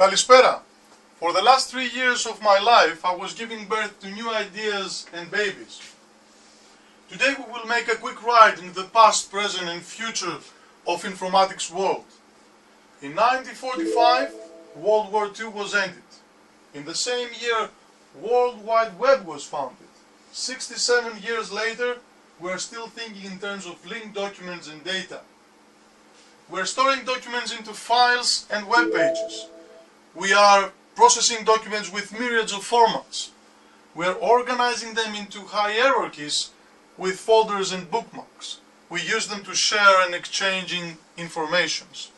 Kalispera. For the last 3 years of my life, I was giving birth to new ideas and babies. Today we will make a quick ride into the past, present and future of informatics world. In 1945, World War II was ended. In the same year, World Wide Web was founded. 67 years later, we are still thinking in terms of linked documents and data. We are storing documents into files and web pages. We are processing documents with myriads of formats. We are organizing them into hierarchies with folders and bookmarks. We use them to share and exchanging informations.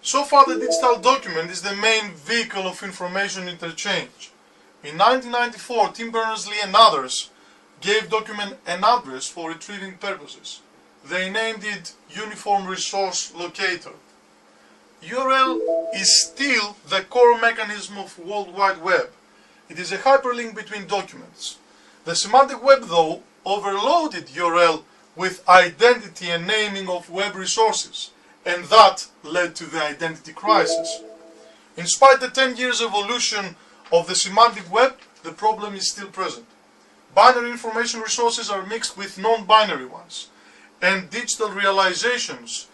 So far, the digital document is the main vehicle of information interchange. In 1994, Tim Berners-Lee and others gave document an address for retrieving purposes. They named it Uniform Resource Locator. URL is still the core mechanism of World Wide Web. It is a hyperlink between documents. The semantic web, though, overloaded URL with identity and naming of web resources, and that led to the identity crisis. In spite of the 10 years evolution of the semantic web, the problem is still present. Binary information resources are mixed with non-binary ones, and digital realizations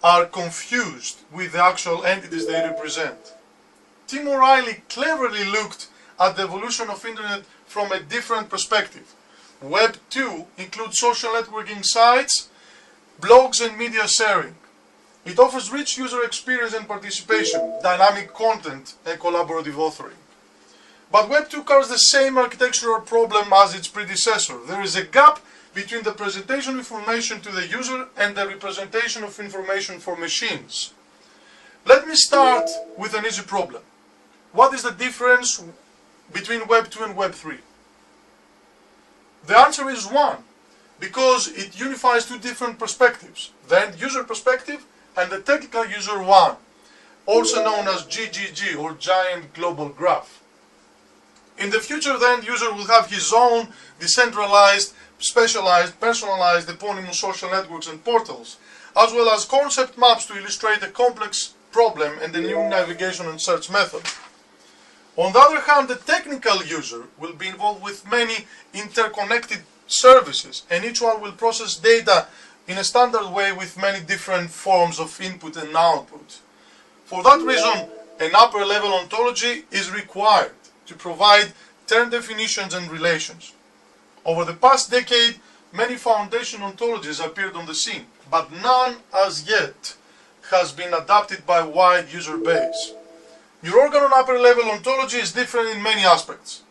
are confused with the actual entities they represent. Tim O'Reilly cleverly looked at the evolution of Internet from a different perspective. Web 2 includes social networking sites, blogs and media sharing. It offers rich user experience and participation, dynamic content and collaborative authoring. But Web 2 covers the same architectural problem as its predecessor. There is a gap between the presentation of information to the user and the representation of information for machines. Let me start with an easy problem. What is the difference between Web 2 and Web 3? The answer is one, because it unifies two different perspectives, the end user perspective and the technical user one, also known as GGG or Giant Global Graph. In the future, the end user will have his own decentralized, specialized, personalized eponymous social networks and portals, as well as concept maps to illustrate a complex problem and a new navigation and search method. On the other hand, the technical user will be involved with many interconnected services, and each one will process data in a standard way with many different forms of input and output. For that reason, an upper level ontology is required to provide term definitions and relations. Over the past decade, many foundation ontologies appeared on the scene, but none as yet has been adopted by a wide user base. Neurorganon Upper Level Ontology is different in many aspects.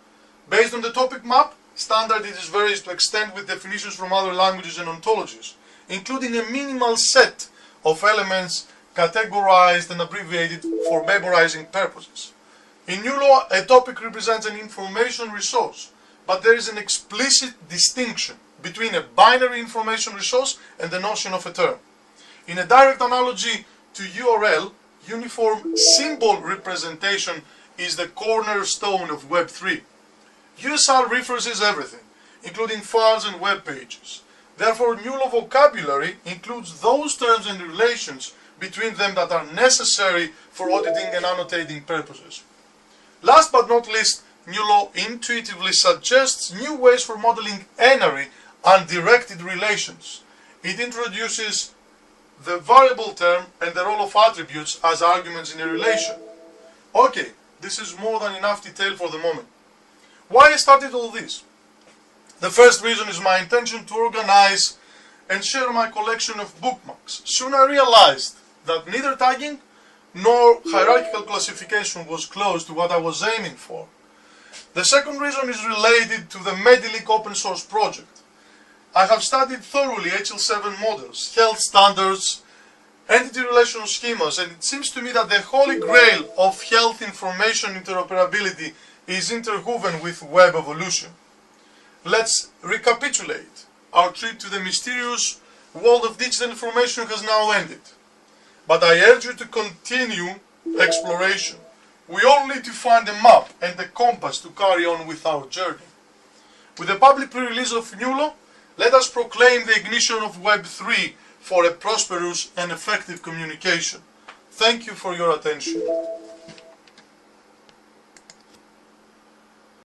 Based on the topic map, standard it varies to extend with definitions from other languages and ontologies, including a minimal set of elements categorized and abbreviated for memorizing purposes. In NULO, a topic represents an information resource, but there is an explicit distinction between a binary information resource and the notion of a term. In a direct analogy to URL, uniform symbol representation is the cornerstone of Web 3. USR references everything, including files and web pages. Therefore, NULO vocabulary includes those terms and relations between them that are necessary for auditing and annotating purposes. Last but not least, NULO intuitively suggests new ways for modeling n-ary undirected relations. It introduces the variable term and the role of attributes as arguments in a relation. Okay, this is more than enough detail for the moment. Why I started all this? The first reason is my intention to organize and share my collection of bookmarks. Soon I realized that neither tagging nor hierarchical classification was close to what I was aiming for. The second reason is related to the Medilic open source project. I have studied thoroughly HL7 models, health standards, entity relational schemas, and it seems to me that the holy grail of health information interoperability is interwoven with web evolution. Let's recapitulate. Our trip to the mysterious world of digital information has now ended. But I urge you to continue exploration. We all need to find a map and a compass to carry on with our journey. With the public pre-release of NULO, let us proclaim the ignition of Web 3 for a prosperous and effective communication. Thank you for your attention.